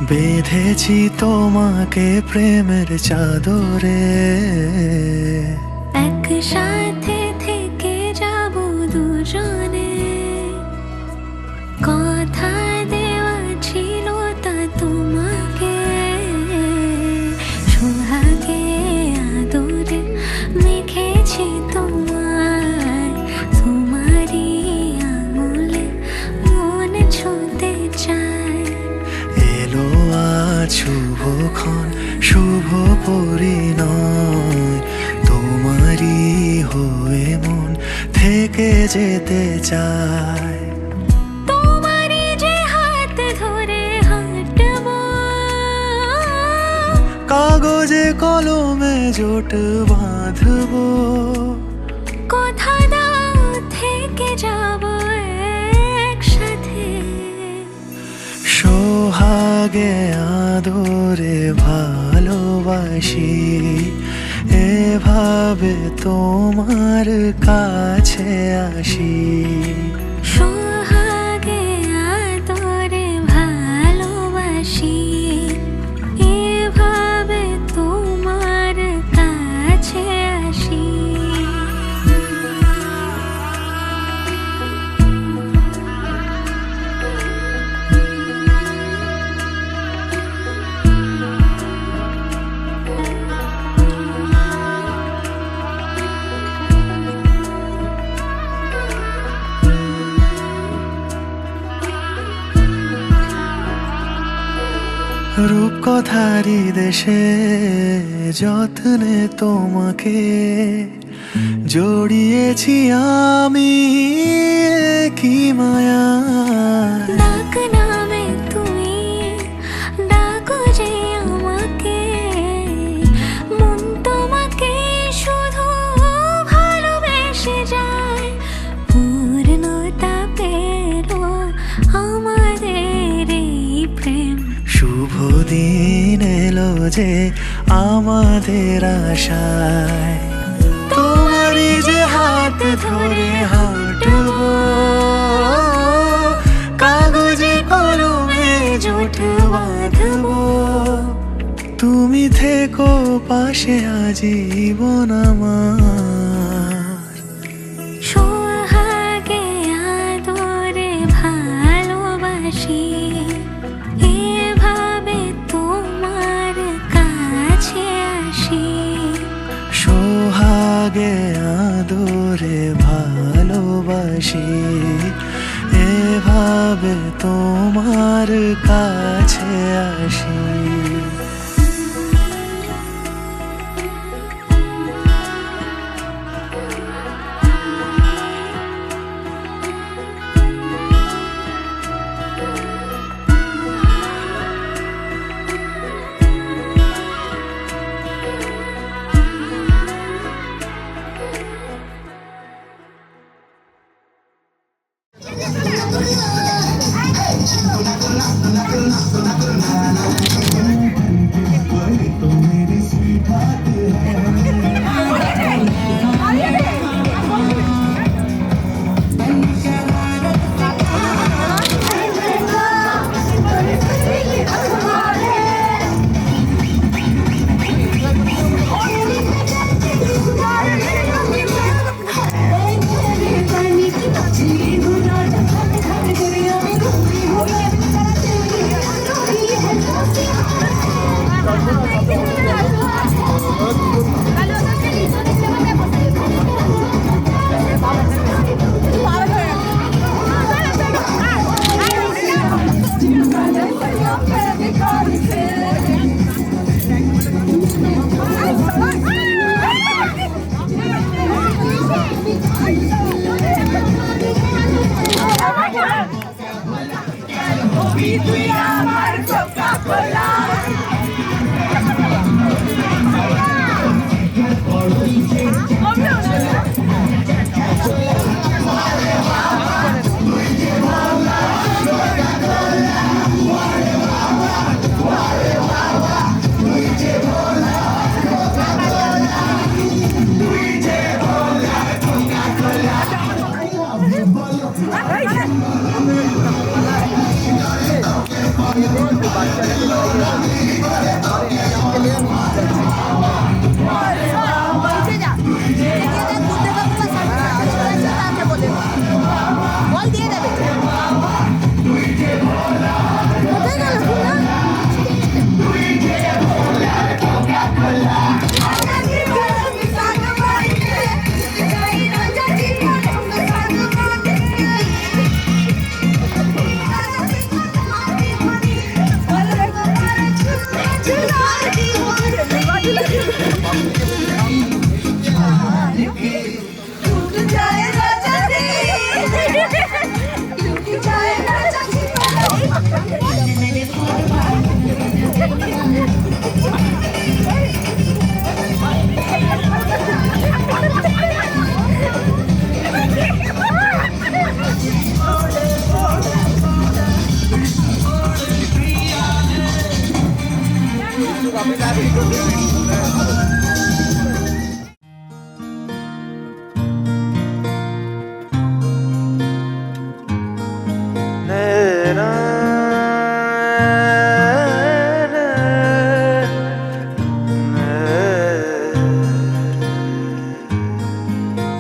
বেঁধেছি তোমাকে প্রেমের চাদরে, একসাথে থেকে যাব দুজনে। কথা দেওয়া ছিল তা তোমাকে, সোহাগে আদরে মেখেছি তোমায়। তোমারই আঙুলে মন ছুঁতে চায়। এলো আজ শুভক্ষণ, শুভ পরিণয়। তোমারই হয়ে মন থেকে যেতে চায়। তোমারই যে হাত ধরে হাঁটবো, কাগজে কলমে জোট বাঁধবো। কথা দাও থেকে যাব একসাথে। সোহাগে আদরে ভালোবাসি, এভাবে তোমার কাছে আসি। সোহাগে আদরে ভালোবাসি, এভাবে তোমার কাছে আসি। রূপকথারই দেশে যত্নে তোমাকে জড়িয়েছি আমি, কি মায়া। ডাক নামে তুমি ডাকো যে আমাকে, মন তোমাকে শুধু ভালোবেসে যায়। পূর্ণতা পেলো আমাদের এই প্রেম। শুভ দিন এলো যে আমাদের আশায়। তোমারই যে হাত ধরে হাঁটবো, কাগজে কলমে জোট বাঁধবো। তুমি থেকো পাশে আজীবন আমার। সোহাগে আদরে ভালোবাসি, এভাবে তোমার কাছে আসি। সোহাগে আদরে ভালোবাসি, এভাবে তোমার কাছে আসি।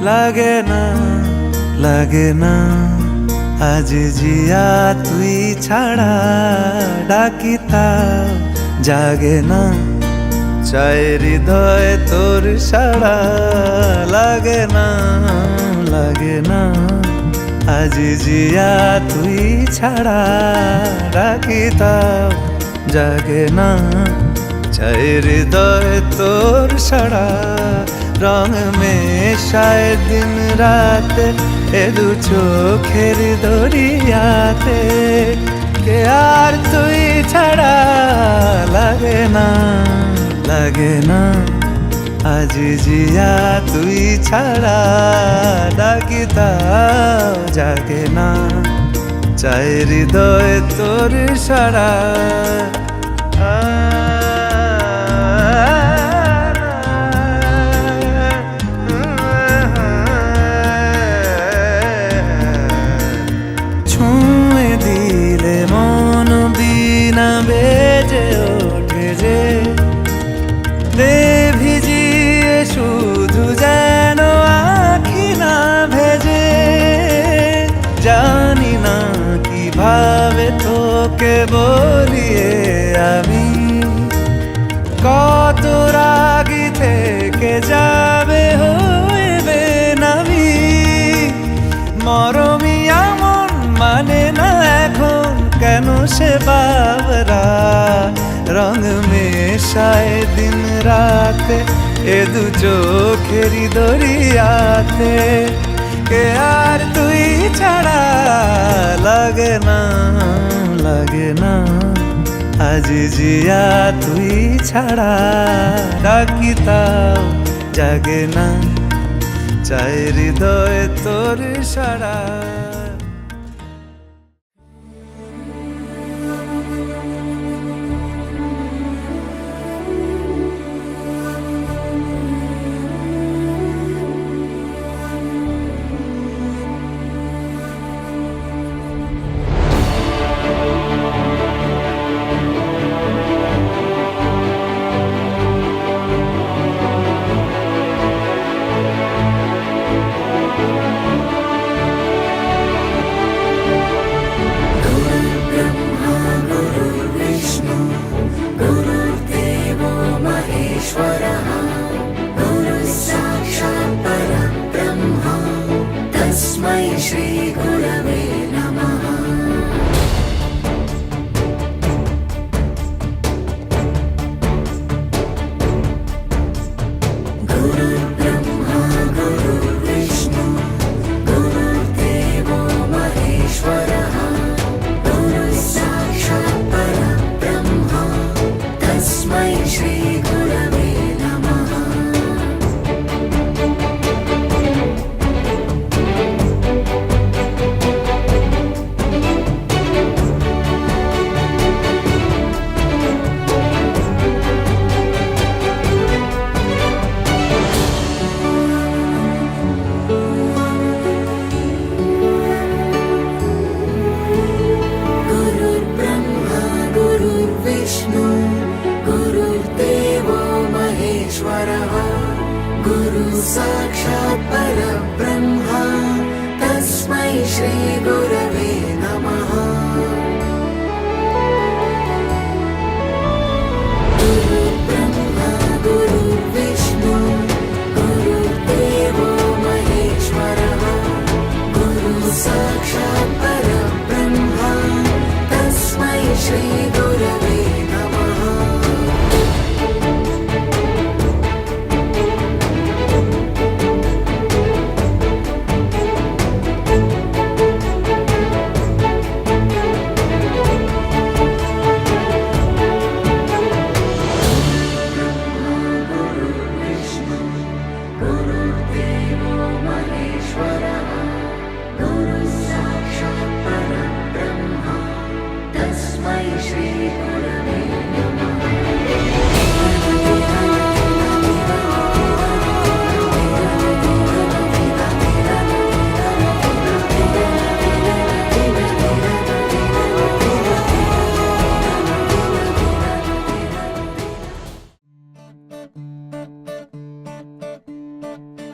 লাগে না লাগে না আজ জিয়া তুই ছাড়া ডাকি তাও জাগে না চাই হৃদয় তোর সাড়া লাগে না আজ জিয়া তুই ছাড়া ডাকি তাও জাগে না চাই হৃদয় তোর সাড়া রং মেশায় দিন রাত এ দু চোখের দরিয়াতে কে আর তুই ছাড়া লাগে না আজ জিয়া তুই ছাড়া ডাকি তাও জাগে না চাই হৃদয় তোর সাড়া বেজে ওঠে যে দে ভিজিয়ে শুধু যেন আখি না ভেজে জানি না কিভাবে তোকে বলিয়ে আমি কত রাগি থেকে যাবে হইবে নামি মরমি এমন মানে না এখন কেন সে বাবরা রং মেশায় দিন রাতে এ দু চোখেরি দরিয়াতে কে আর তুই ছাড়া লাগে না আজ জিয়া তুই ছাড়া ডাকি তাও জাগে না চাই হৃদয় তোর সাড়া साक्षात् परब्रह्म तस्मै श्री गुरवे नमः। गुरुर्ब्रह्मा गुरुर्विष्णु गुरुर्देवो महेश्वरः गुरु साक्षात् परब्रह्म तस्मै श्री गुरवे नमः।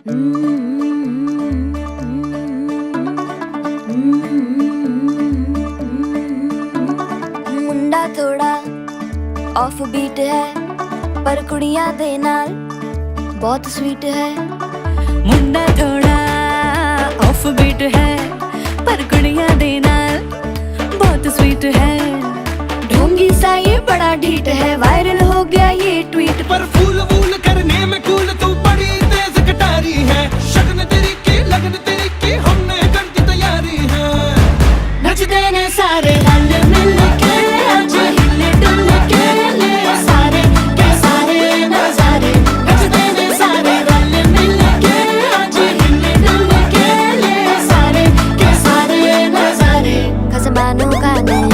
मुंडा थोड़ा ऑफ बीट है पर कुड़ियां दे नाल बहुत स्वीट है। मुंडा थोड़ा ऑफ बीट है पर कुड़ियां दे नाल बहुत स्वीट है। ढोंगी सा ये बड़ा ढीठ है, वायरल हो गया ये ट्वीट। पर फूल वूल करने में कूल तू बड़ी तेज कटारी है। शगन तेरी की लगन तेरी की हमने कर दी तैयारी है। नचते ने सारे रल मिल के आज हिले डुल के ले सारे के सारे नजारे। नचते ने सारे रल मिल के आज हिले डुल के ले सारे के सारे नजारे। खसमानों का नहीं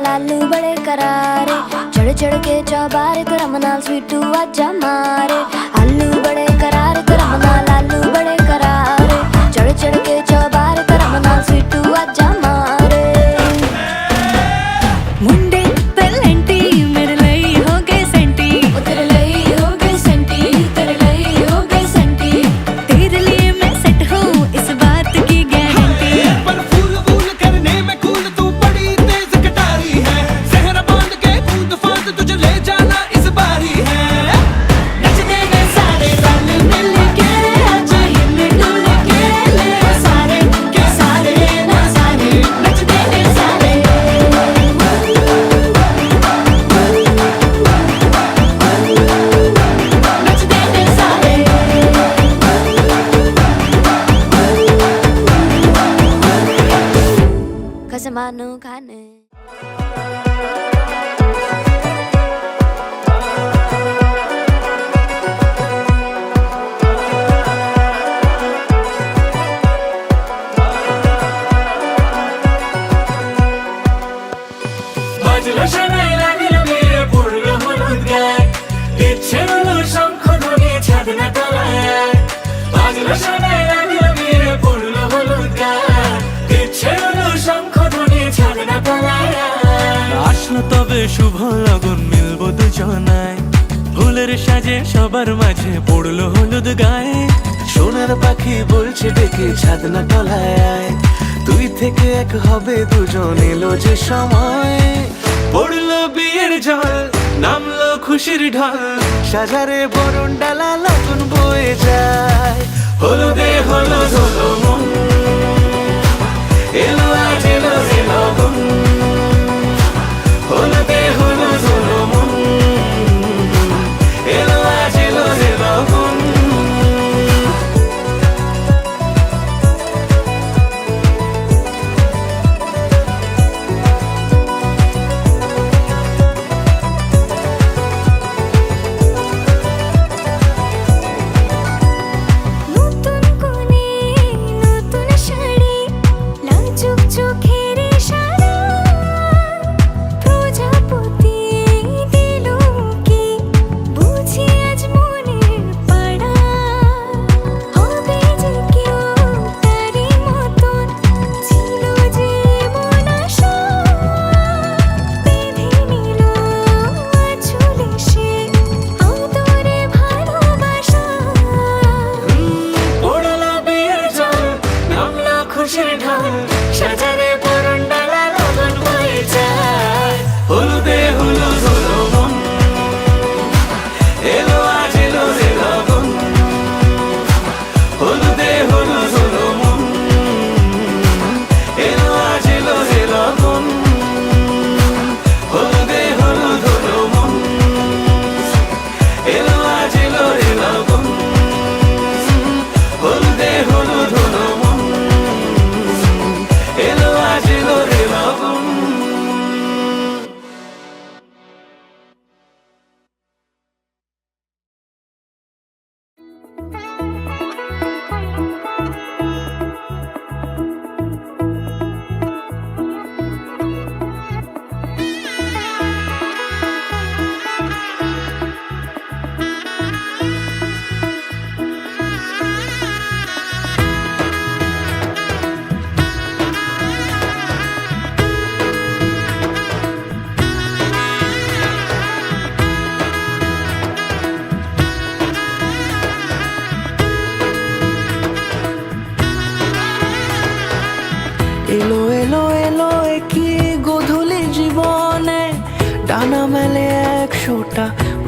लालू बड़े करारे, चढ़ चढ़ के चौबारे तरमना स्वीटू आजा मारे। आलू बड़े करारे तरमना लालू बड़े करारे, चढ़ चढ़ के चौबारे तरमना स्वीटू आजा मारे। मुंडे पलंटी मेरे ਲਈ हो गए सेंटी, ओ तेरे ਲਈ हो गए सेंटी, तेरे ਲਈ हो गए सेंटी। तेरे लिए मैं सेट हूँ इस बात की गारंटी। पर फूल वूल करने में कूल तू बड़ी तेज कटारी है। जहर बांध के कूद फांद तुझे ले जाना इस बारी है। नचते ने सारे रल मिल के आज हिले डुल के ले सारे के सारे नजारे। नचते ने सारे नचते ने सारे खसमानों खाने। বাজলো শোনাই লাগিল বিয়ে পড়লো হলুদ গায়ে। ইচ্ছে হলো শঙ্খ ধ্বনি ছাদ না তলায়। বাজলো শোনাই লাগিল বিয়ে পড়লো হলুদ গায়ে। ইচ্ছে হলো শঙ্খ ধ্বনি ছাদ না তলায়। আসলো তবে শুভ লগন মিলবো দুজনায়। ফুলের সাজে সবার মাঝে পড়লো হলুদ গায়ে। সোনার পাখি বলছে ডেকে ছাদ না তলায় আয়। তুই থেকে এক হবে দুজন এলো যে সময়। পড়লো বিয়ের জল নামলো খুশির ঢল। সাজারে বরণ ডালা লগন বয়ে যায়। হলুদে হলুদ হলো মন, এলো আজ এলো রে লগন। হলুদে হলুদ হলো মন, এলো আজ এলো রে লগন। নতুন কোণে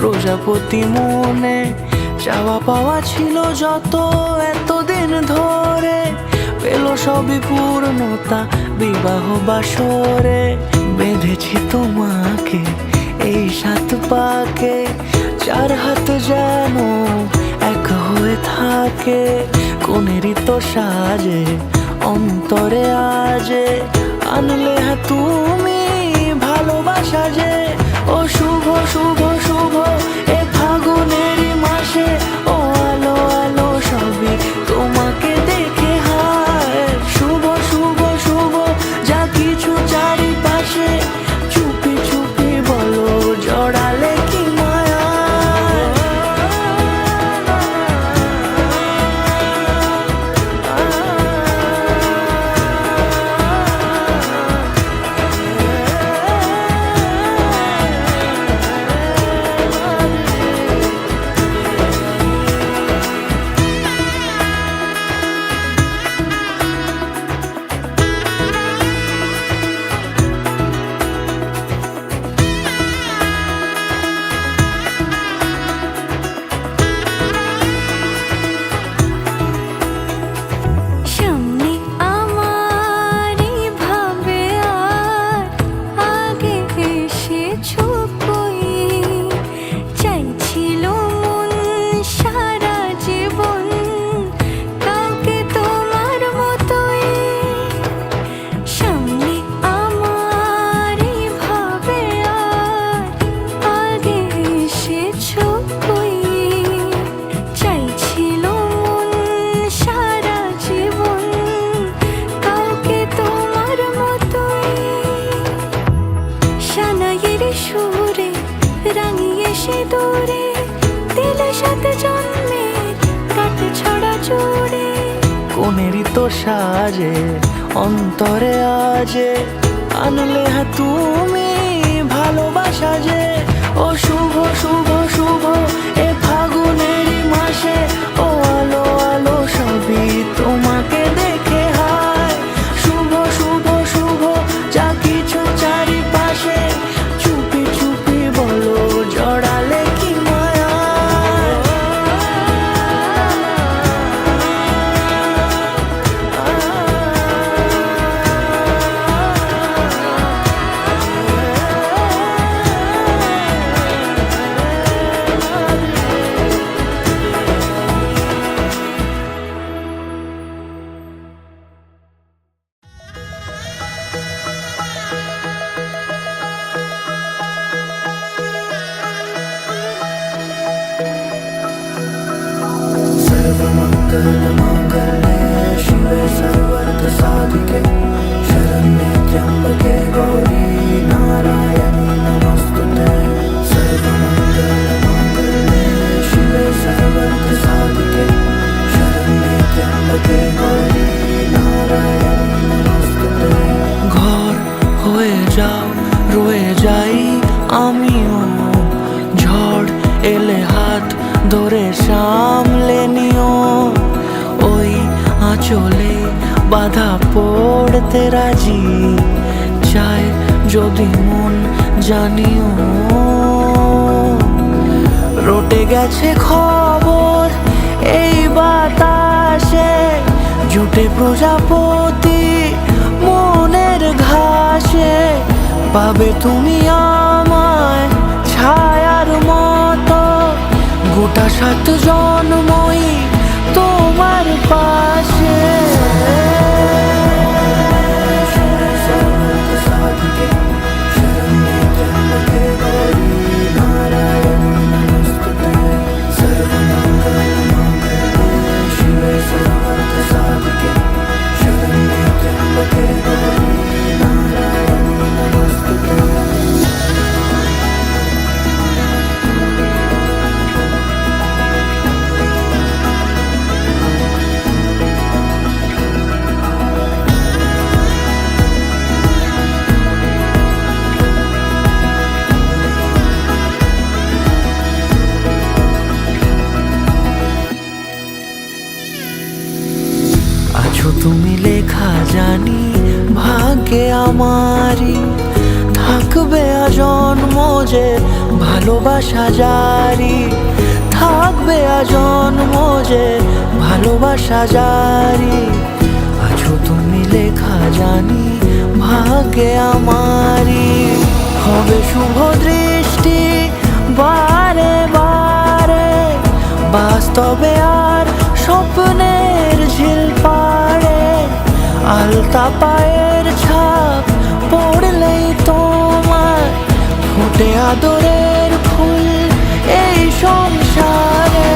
প্রজাপতি মনে চাওয়া পাওয়া ছিল যত এতদিন ধরে, পেল সবই পূর্ণতা বিবাহ বাসরে। বেঁধেছি তোমাকে এই 7 পাকে, 4 হাত যেন এক হয়ে থাকে। কোনেরই তো সাজে অন্তরে আজে, আনলে হ্যাঁ তুমি ভালোবাসা যে। ও শুভ শুভ শুভ এ ফাগুনেরই মাসে, ও আলো আলো সবই তোমাকে দেখে হায়। শুভ শুভ শুভ যা কিছু চারিপাশে, চুপি চুপি বলো জড়ালে কি মায়া। সামনে আমারই ভাবে আর আগে এসেছো কই, চাইছিল মন সারা জীবন কাউকে তোমার মতোই। সামনে আমারই ভাবে আর আগে এসেছো কই, চাইছিল মন সারা জীবন কাউকে তোমার মতোই। সানাইয়ের সুরে রাঙিয়ে সে দূরে, দিলে 7 জন্মের কাট ছড়া জোড়ে। কোনেরই তো সাজে অন্তরে আজে, আনলে হ্যাঁ তুমি ভালোবাসা যে। ও শুভ শুভ শুভ এ ফাগুনেরই মাসে, ও আলো আলো সবই তোমাকে দেখে হায়। শুভ শুভ শুভ যা কিছু চারিপাশে, চুপি চুপি বলো জড়ালে কি মায়া। ঘর হয়ে যাও রয়ে যাই আমিও, ঝড় এলে হাত ধরে সামলে নিও। ওই আঁচলে বাধা পড়তে রাজি, চাই যদি মন জানিও। রটে গেছে খবর এই বাতাসে, জুটে প্রজাপতি মনের ঘাসে। পাবে তুমি আমায় ছায়ার মতো, গোটা 7 জন্মই তোমার পাশে। তুমি লেখা জানি ভাগ্যে আমারই, থাক থাকবে আজন্ম যে ভালোবাসা জারি, থাকবে আজন্ম যে ভালোবাসা জারি। আছো তুমি লেখা জানি ভাগ্যে আমারি, হবে শুভ দৃষ্টি বারে বারে, বাস্তবে আর স্বপ্নের ঝিল পাড়ে। আলতা পায়ের ছাপ পড়লেই তোমার ফোটে আদরের ফুল এই সংসারে।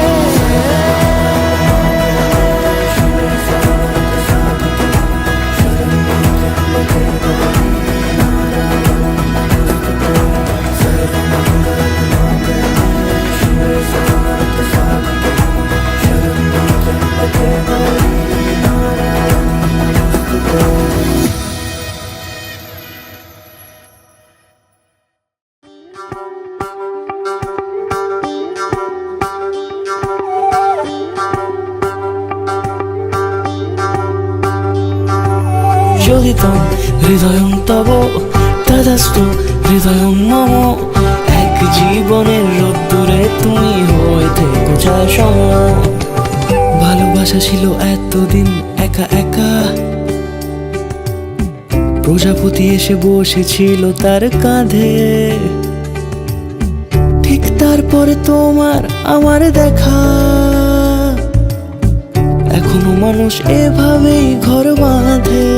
যোগিতম হৃদয়ং তব তদস্তু হৃদয়ং মম, এক জীবনের রোদ্দুরে তুমি হয়ে থেকো চায় সম। ভালোবাসা ছিল এতদিন একা একা, প্রজাপতি এসে বসেছিল তার কাঁধে, ঠিক তারপরে তোমার আমার দেখা। এখনো মানুষ এভাবেই ঘর বাঁধে,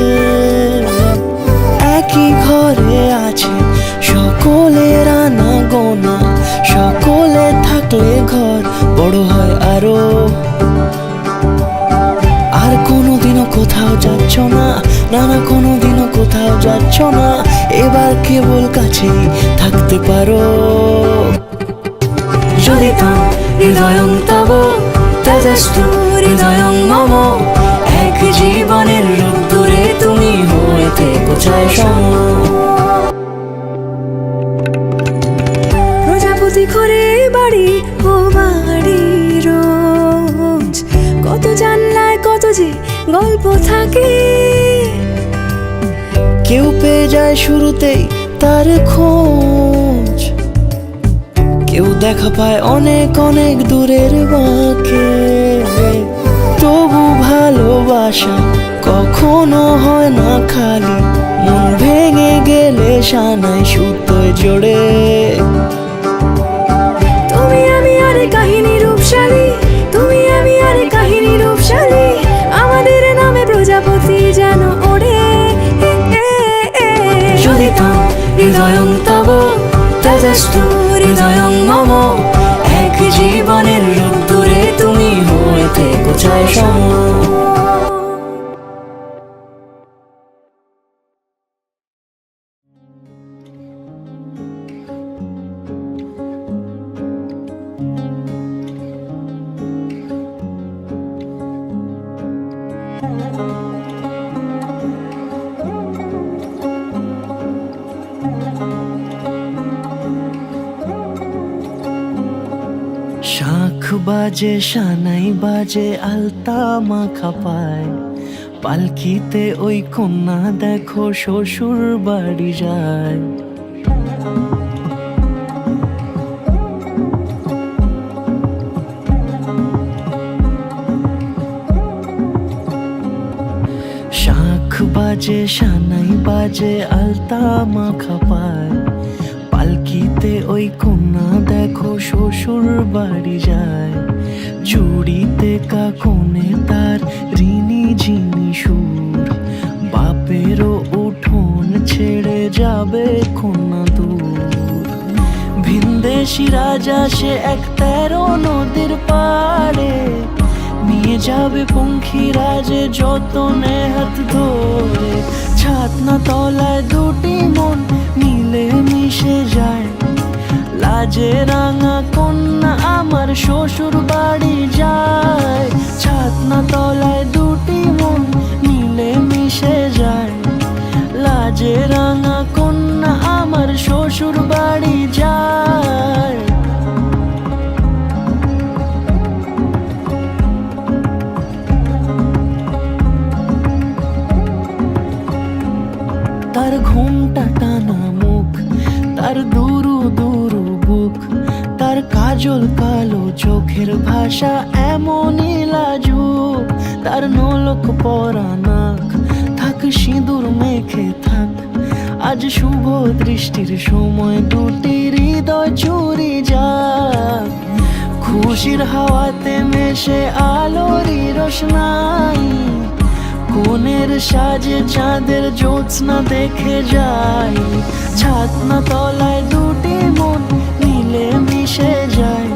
একই ঘরে আছে সকলের আনা গোনা, সকলে থাকলে ঘর বড় হয় আরো। আর কোনোদিনও কোথাও যাচ্ছ না, না না কোনোদিনও কোথাও যাচ্ছ না, এবার কেবল কাছেই থাকতে পারো। যদি তো হৃদয়ং তব তদস্তু হৃদয়ং মম, এক জীবনের রোদ্দুরে তুমি হয়ে থেকো চায় সম। প্রজাপতি ঘরে বাড়ি ও বাড়ি রোজ, কত জানলায় কত যে গল্প থাকে। কেউ পেয়ে যায় শুরুতেই তার খোঁজ, কেউ দেখা পায় অনেক অনেক দূরের বাঁকে। তবু ভালোবাসা কখনো হয় না খালি, মন ভেঙে গেলে সানাই সুতোয় জোড়ে। তুমি আমি আরে কাহিনী রূপশালী, তুমি আমি আরে কাহিনী রূপশালী, আমাদের নামে প্রজাপতি যেন ওড়ে। যদি তো হৃদয়ং তব তদস্তু হৃদয়ং মম, এক জীবনের রোদ্দুরে তুমি হয়ে থেকো চায় সম। শাঁখ বাজে সানাই বাজে আলতা মাখা পায়, পালকিতে ওই কন্যা দেখো শ্বশুর বাড়ি যায়। শাঁখ বাজে সানাই বাজে আলতা মাখা পায়, পালকিতে ওই কন্যা দেখো শ্বশুর বাড়ি যায়। চুড়িতে কাকনে তার ঋণী ঝিনি সুর, বাপেরও উঠোন ছেড়ে যাবে কন্যা দূর। ভিনদেশি রাজা সে এক 13 নদীর পাড়ে, নিয়ে যাবে পঙ্খিরাজে যতনে হাত ধরে। ছাতনা তলায় দুটি মন মিলে মিশে যায়, লাজে রাঙা কন্যা আমার শ্বশুর বাড়ি যায়। ছাতনা তলায় দুটি মন মিলে মিশে যায়, লাজে রাঙা কন্যা আমার শ্বশুর বাড়ি যায়। তার ঘোমটা টানা মুখ তার দুরু দুরু বুক, তার কাজল কালো চোখের ভাষা এমনই লাজুক, তার নোলক পরা নাক থাক সিঁদুর মেখে থাক, আজ শুভ দৃষ্টির সময় দুটি হৃদয় চুরি যাক, খুশির হাওয়াতে মেশে আলোরই রোশনাই, কোণের সাজে চাঁদের জ্যোৎস্না দেখে যাই, ছাতনা তলায় দুটি মন মিলে মিশে যায়,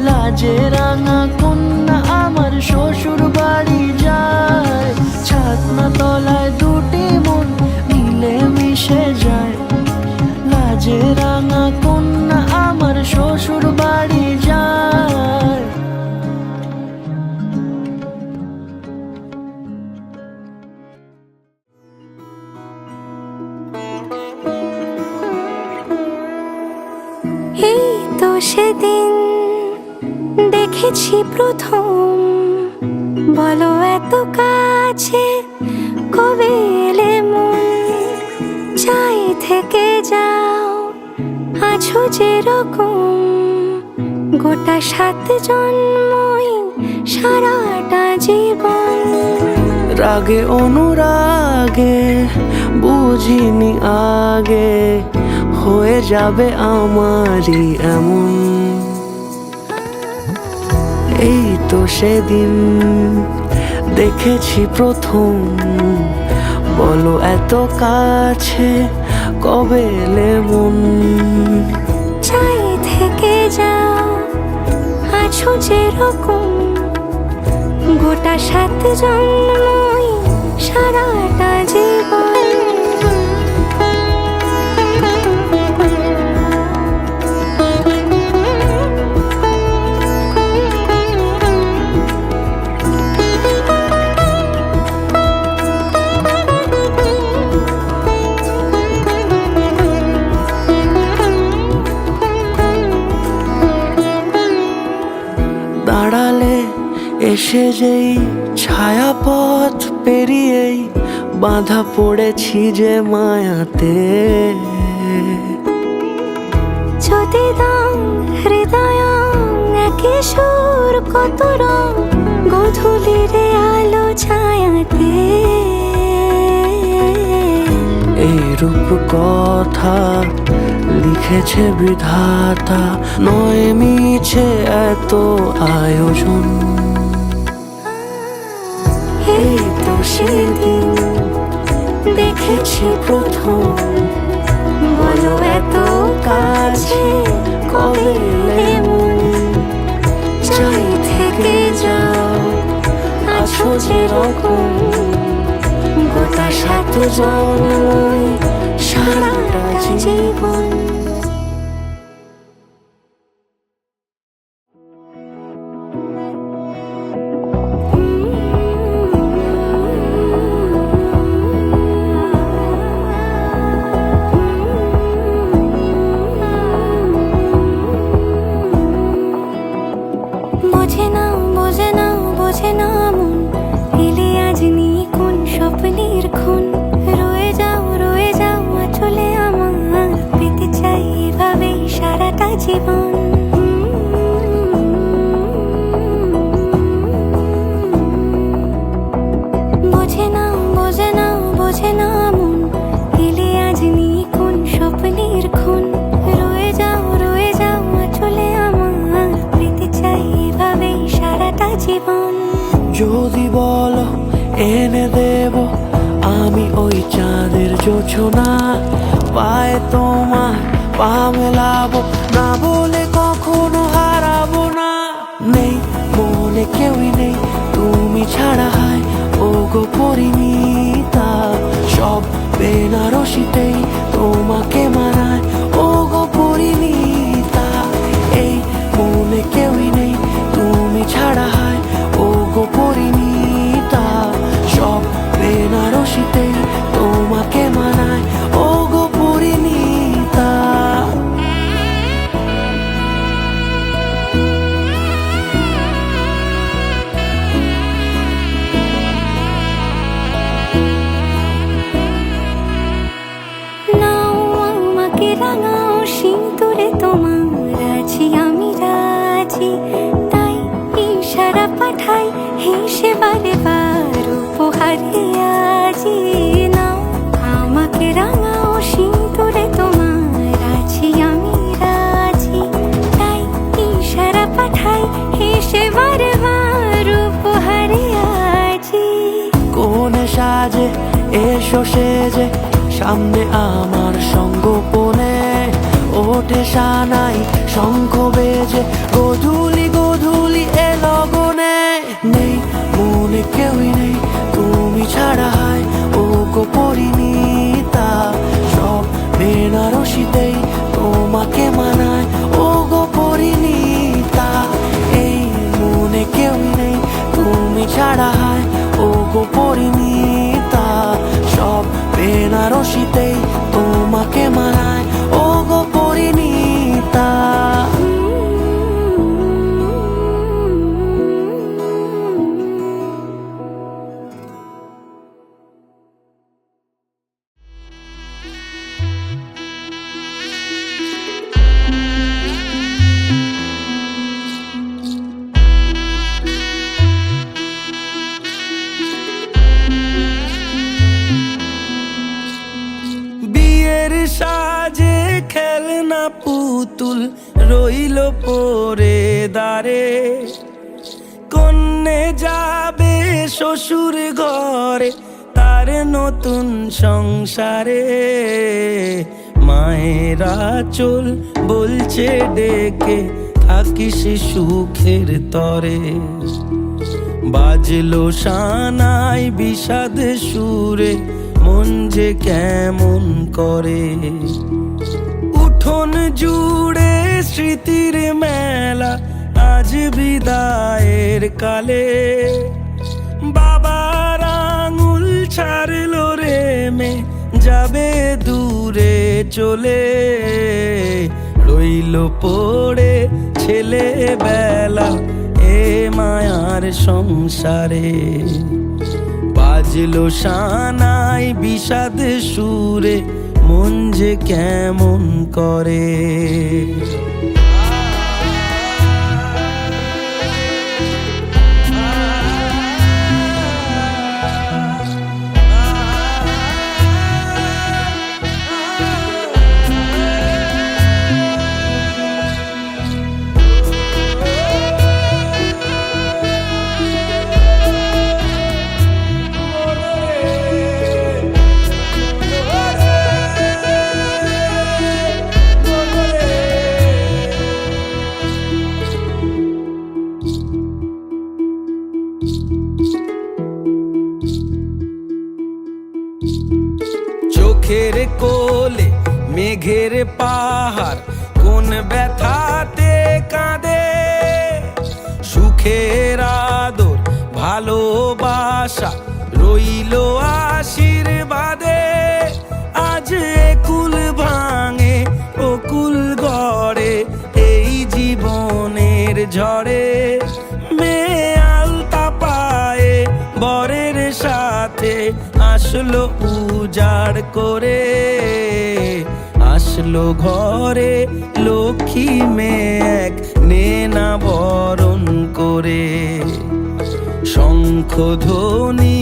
লাজে রাঙা কন্যা আমার শ্বশুর বাড়ি যায়, ছাতনা তলায় দুটি মন মিলে মিশে যায়, লাজে রাঙা কন্যা আমার শ্বশুর বাড়ি যায়। এই তো সেদিন দেখেছি প্রথম, বলো এত কাছে কবে এলে মন, চাই থেকে যাও আছো যেরকম, গোটা 7 জন্মই সারাটা জীবন। রাগে অনুরাগে বুঝিনি আগে, হয়ে যাবে আমারই এমন, এই তো সেদিন দেখেছি প্রথম, বলো এত কাছে কবে এলে মন, চাই থেকে যাও আছো যেরকম, গোটা 7 জন্মই সারাটা জীবন। দাঁড়ালে এসে যেই ছায়াপথ পেরিয়েই বাঁধা পড়েছি যে মায়াতে, যদি দাও হৃদয় একে সুর কত রং, গধূলিরে আলো ছায়াতে, এই রূপ কথা লিখেছে বিধাতা, নয় মিছে এত আয়োজন, এই তো সেদিন দেখেছি প্রথম, বলো এত কাছে কবে এলে মন, চাই থেকে যাও আছো যেরকম, গোটা 7 জন্মই সারাটা জীবন। বোঝে না বোঝে না বোঝে না মন, এলে আজ নিয়ে কোন স্বপ্নের খুন, রয়ে যাও চলে আমার, পেতে চাই এভাবেই সারাটা জীবন। বোঝে না বোঝে না বোঝে না মন, এলে আজ নিয়ে কোন স্বপ্নের খুন, রয়ে যাও চলে আমার, পেতে চাই এভাবেই সারাটা জীবন। যদি বলো এনে দেব আমি ওই চাঁদের জোছনা, পায়ে তোমার পা মেলাবো, না বলে কখনো হারাবো না, নেই মনে কেউই নেই তুমি ছাড়া, হায় ও গো পরিণীতা, সব বেনারসিতেই তোমাকে মানায়, ও গো পরিণীতা, এই মনে কেউই নেই তুমি ছাড়া, হায় ও গো পরিণীতা, সব বেনারসিতেই তোমাকে মানায়, ও গো পরিণীতা। নাও এবার উপহারে আজি নাও আমাকে রাঙা ও সিঁদুরে তোমার আছি আমি রাজি তাই ইশারা পাঠাই হেসে বারবার উপহারে আজি কোন সাজে এসো সেজে সামনে আমার সঙ্গোপনে ওঠে সানাই শঙ্খ বেজে গধূলি গধূলি এ লগনে নেই মনে কেউই নেই তুমি ছাড়া হয় ও গো পরিণীতা সব বেনারসিতেই তোমাকে মানায় ও গো পরিণীতা এই মনে কেউই নেই তুমি ছাড়া হয় ও গো পরিণীতা সব বেনারসিতেই তোমাকে মানায় ও গো পরিণীতা বিয়ের সাজে খেলনা পুতুল রইল পরে দাঁড়ে কন্যে যাবে শ্বশুর ঘরে তার নতুন সংসারে মায়েরা চল বলছে ডেকে থাকিস সুখের তরে বাজলো সানাই বিষাদ সুরে মন যে কেমন করে উঠোন জুড়ে স্মৃতির মেলা আজ বিদায়ের কালে বাবার আঙুল ছাড়লো রে মে যাবে দূরে চলে রইল পড়ে ছেলেবেলা এ মায়ার সংসারে বাজলো সানাই বিষাদ সুরে মন যে কেমন করে চোখের কোলে মেঘের পাহাড় কোন ব্যথাতে কাঁদে সুখের আদর ভালোবাসা রইল আশীর্বাদে আজ কুল ভাঙে বকুল গড়ে এই জীবনের ঝড়ে মেয়ে আলতা পায়ে বরের সাথে আসলো উজাড় করে আসলো ঘরে লক্ষ্মী মেয়ে এক নেনা বরণ করে শঙ্খ ধ্বনি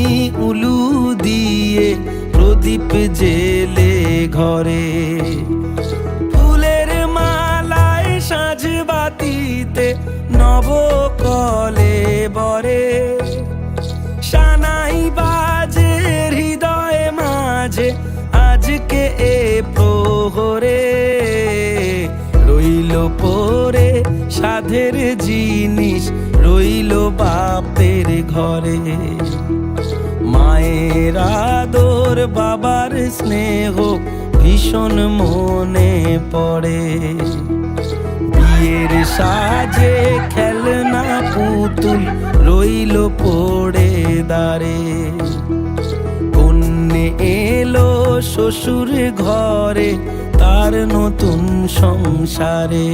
উলু দিয়ে প্রদীপ জেলে ঘরে ফুলের মালায় সাজ বাতিতে নবকলে বরে সানাই বাজে হৃদয়ে মাঝে আজকে এ প্রহরে রইল পরে সাধের জিনিস রইল বাপের ঘরে মায়ের আদর বাবার স্নেহ ভীষণ মনে পড়ে বিয়ের সাজে খেলনা পুতুল রইল পড়ে দাঁড়ে কন্যে এলো শ্বশুর ঘরে তার নতুন সংসারে